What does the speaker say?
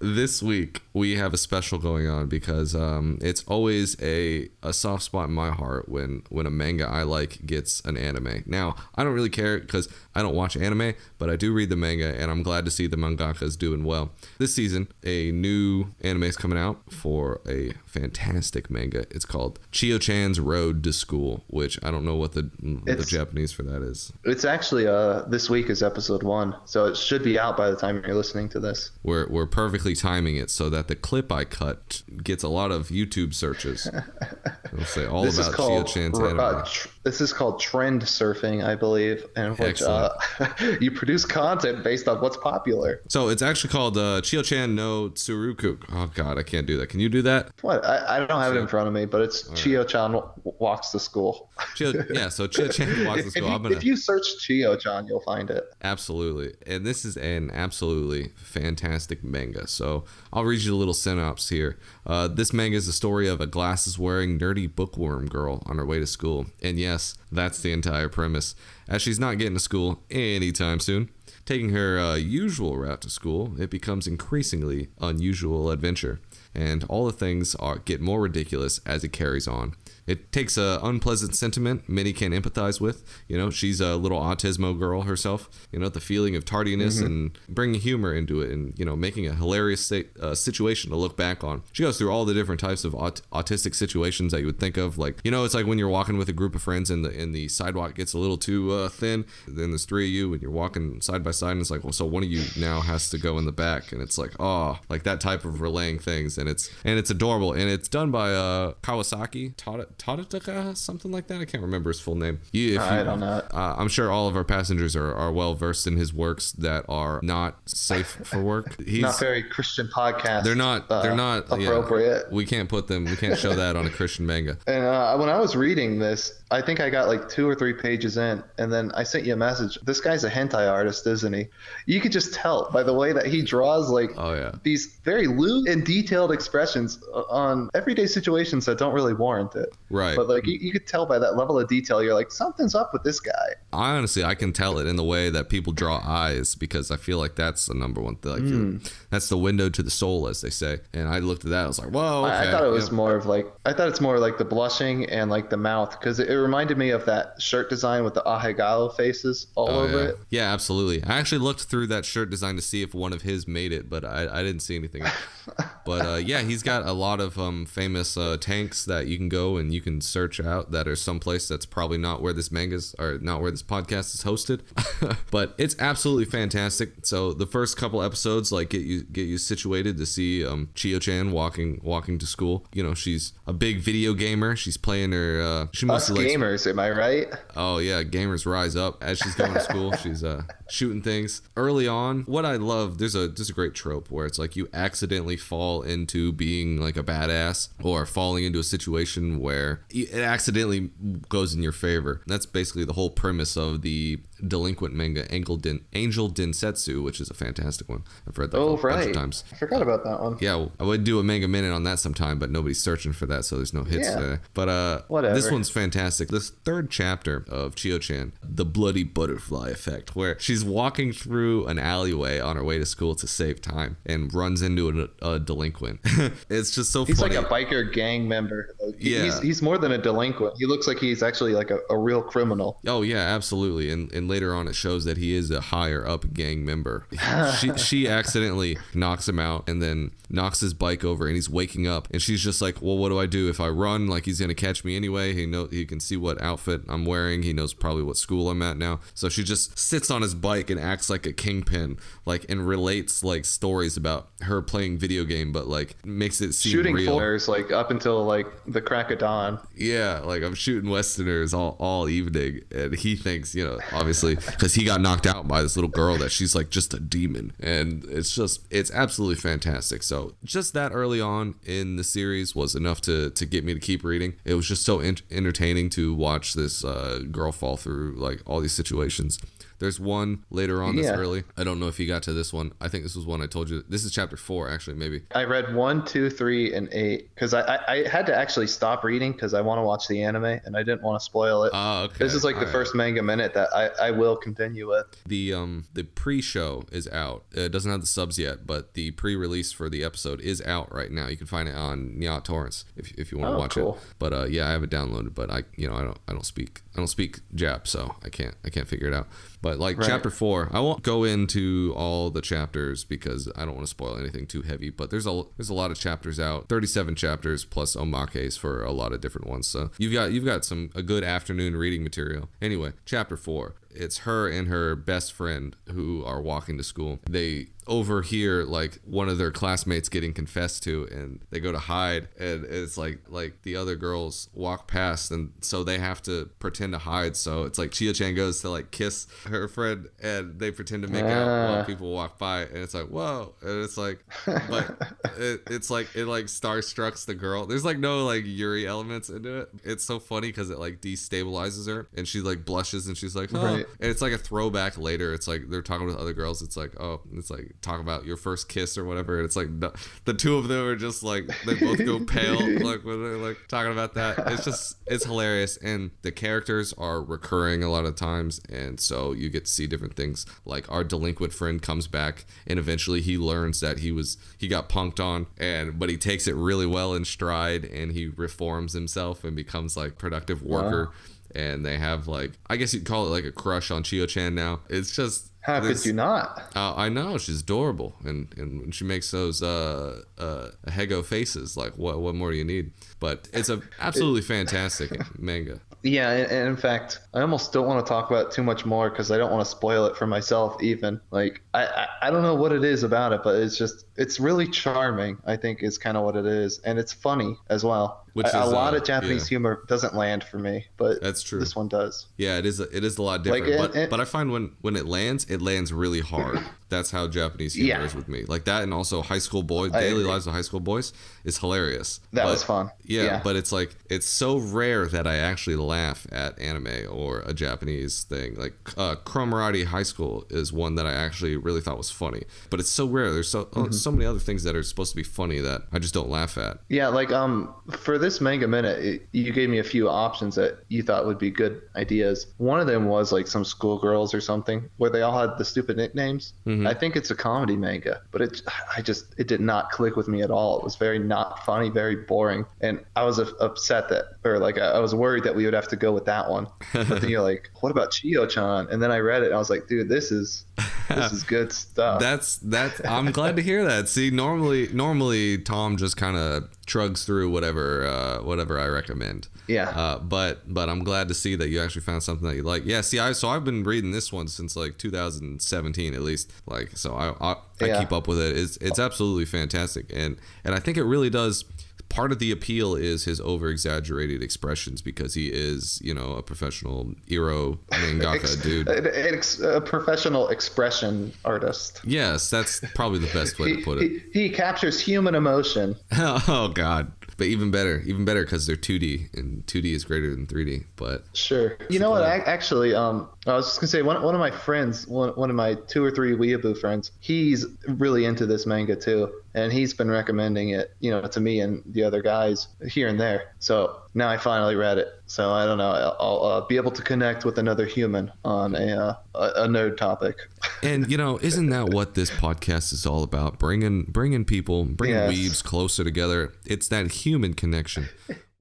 This week we have a special going on because it's always a soft spot in my heart when a manga I like gets an anime. Now, I don't really care because I don't watch anime, but I do read the manga, and I'm glad to see the mangaka is doing well. This season, a new anime is coming out for a fantastic manga. It's called Chio-chan's Road to School, which I don't know what the Japanese for that is. It's actually this week is episode 1, so it should be out by the time you're listening to this. We're perfectly timing it so that the clip I cut gets a lot of YouTube searches. It'll say all about Chio-chan's anime. This is called trend surfing, I believe, in which you produce content based on what's popular. So it's actually called Chio-chan no Tsuugakuro. Oh God, I can't do that. Can you do that? What? I don't have it in front of me, but it's Chio-chan walks to school. So Chio-chan walks to school. If you search Chio-chan, you'll find it. Absolutely. And this is an absolutely fantastic manga. So I'll read you a little synopsis here. This manga is the story of a glasses-wearing nerdy bookworm girl on her way to school. And yes, that's the entire premise. As she's not getting to school anytime soon, taking her usual route to school, it becomes increasingly unusual adventure. And all the things get more ridiculous as it carries on. It takes an unpleasant sentiment many can empathize with. You know, she's a little autismo girl herself. You know, the feeling of tardiness and bringing humor into it and, you know, making a hilarious situation to look back on. She goes through all the different types of autistic situations that you would think of. Like, you know, it's like when you're walking with a group of friends and the sidewalk gets a little too thin. Then there's 3 of you and you're walking side by side and it's like, well, so one of you now has to go in the back. And it's like, oh, like that type of relaying things. And it's adorable. And it's done by Kawasaki Tadaka, something like that. I can't remember his full name. I don't know. I'm sure all of our passengers are well versed in his works that are not safe for work. He's not very Christian podcast. They're not appropriate. Yeah, we can't show that on a Christian manga. And when I was reading this, I think I got like 2 or 3 pages in, and then I sent you a message. This guy's a hentai artist, isn't he? You could just tell by the way that he draws these very lewd and detailed expressions on everyday situations that don't really warrant it. Right. But like you could tell by that level of detail, you're like, something's up with this guy. I can tell it in the way that people draw eyes, because I feel like that's the number one thing. That's the window to the soul, as they say. And I looked at that, I was like, whoa, okay. I thought it was more of like, it's more like the blushing and like the mouth, because it reminded me of that shirt design with the ahegao faces all over it. Yeah, absolutely. I actually looked through that shirt design to see if one of his made it, but I didn't see anything. But yeah, he's got a lot of famous tanks that you can go and you can search out that are someplace that's probably not where this podcast is hosted. But it's absolutely fantastic. So the first couple episodes like get you situated to see Chio-chan walking to school. You know, she's a big video gamer. She's playing her she mostly Us gamers, am I right? Oh yeah, gamers rise up as she's going to school. She's shooting things early on. What I love, there's a great trope where it's like you accidentally fall into being like a badass or falling into a situation where it accidentally goes in your favor. That's basically the whole premise of the delinquent manga Angel Densetsu, which is a fantastic one. I've read that a bunch of times. I forgot about that one. Yeah, I would do a manga minute on that sometime, but nobody's searching for that, so there's no hits there. But whatever. This one's fantastic. This third chapter of Chio-chan, The Bloody Butterfly Effect, where she's walking through an alleyway on her way to school to save time and runs into a delinquent. It's just so funny. He's like a biker gang member. He's more than a delinquent. He looks like he's actually like a real criminal. Oh yeah, absolutely. And later on it shows that he is a higher up gang member. She accidentally knocks him out and then knocks his bike over, and he's waking up and she's just like, well, what do I do if I run? Like, he's gonna catch me anyway. He can see what outfit I'm wearing. He knows probably what school I'm at now. So she just sits on his bike and acts like a kingpin, like, and relates like stories about her playing video game, but like makes it seem shooting real. foreigners like up until like the crack of dawn. Yeah, like I'm shooting Westerners all evening, and he thinks, you know, obviously because he got knocked out by this little girl that she's like just a demon, and it's absolutely fantastic. So just that early on in the series was enough to get me to keep reading. It was just so entertaining to watch this girl fall through like all these situations. There's one later on that's early. I don't know if you got to this one. I think this was one I told you. This is chapter 4, actually, maybe. I read 1, 2, 3, and 8 because I had to actually stop reading because I want to watch the anime and I didn't want to spoil it. Oh, okay. This is like the first manga minute that I will continue with. The pre-show is out. It doesn't have the subs yet, but the pre-release for the episode is out right now. You can find it on Nyat Torrents if you want to watch it. But yeah, I have it downloaded, but I don't speak Jap, so I can't figure it out. But like chapter 4, I won't go into all the chapters because I don't want to spoil anything too heavy. But there's a lot of chapters out, 37 chapters plus omakes for a lot of different ones. So you've got a good afternoon reading material. Anyway, chapter 4. It's her and her best friend who are walking to school. They overhear like one of their classmates getting confessed to, and they go to hide, and it's like the other girls walk past, and so they have to pretend to hide. So it's like Chio-chan goes to like kiss her friend, and they pretend to make out while people walk by, and it's like, whoa, and it's like, but it's like it like starstrucks the girl. There's like no like Yuri elements into it. It's so funny because it like destabilizes her, and she like blushes, and she's like, oh. Right. And it's like a throwback later. It's like they're talking with other girls. It's like, oh, it's like talk about your first kiss or whatever. And it's like the two of them are just like, they both go pale like when they're like talking about that. It's hilarious, and the characters are recurring a lot of times, and so you get to see different things. Like our delinquent friend comes back, and eventually he learns that he got punked on, but he takes it really well in stride, and he reforms himself and becomes like productive worker. Wow. And they have like, I guess you'd call it like a crush on Chio-chan now. It's just, how could you not? I know, she's adorable, and when she makes those Hego faces, like what more do you need? But it's a absolutely fantastic manga. Yeah, and in fact, I almost don't want to talk about it too much more because I don't want to spoil it for myself even. Like, I don't know what it is about it, but it's really charming, I think is kind of what it is. And it's funny as well. A lot of Japanese humor doesn't land for me, but that's true. This one does. Yeah, it is a lot different. Like, but I find when it lands really hard. That's how Japanese humor is with me. Like that, and also High School Boys, Daily Lives of High School Boys is hilarious. That was fun. Yeah, but it's like, it's so rare that I actually laugh at anime or a Japanese thing. Like Cromartie High School is one that I actually really thought was funny, but it's so rare. There's so many other things that are supposed to be funny that I just don't laugh at. Yeah, like for this manga minute, you gave me a few options that you thought would be good ideas. One of them was like some schoolgirls or something where they all had the stupid nicknames. Mm-hmm. I think it's a comedy manga, but it did not click with me at all. It was very not funny, very boring, and I was upset I was worried that we would have to go with that one. But then you're like, what about Chio-chan? And then I read it, and I was like, dude, this is good stuff. That's I'm glad to hear that. See, normally Tom just kind of trugs through whatever I recommend. Yeah. But I'm glad to see that you actually found something that you like. Yeah. See, I've been reading this one since like 2017 at least. Like, so I keep up with it. It's absolutely fantastic, and I think it really does. Part of the appeal is his over-exaggerated expressions because he is, a professional Iro mangaka dude. A professional expression artist. Yes, that's probably the best way to put it. He captures human emotion. Oh, God. But even better because they're 2D, and 2D is greater than 3D. But sure. You know what? Actually, I was just gonna say one of my friends, one of my 2 or 3 weeaboo friends, he's really into this manga too, and he's been recommending it, to me and the other guys here and there. So now I finally read it. So I don't know. I'll be able to connect with another human on a nerd topic. And isn't that what this podcast is all about? Bringing people, weebs closer together. It's that human connection.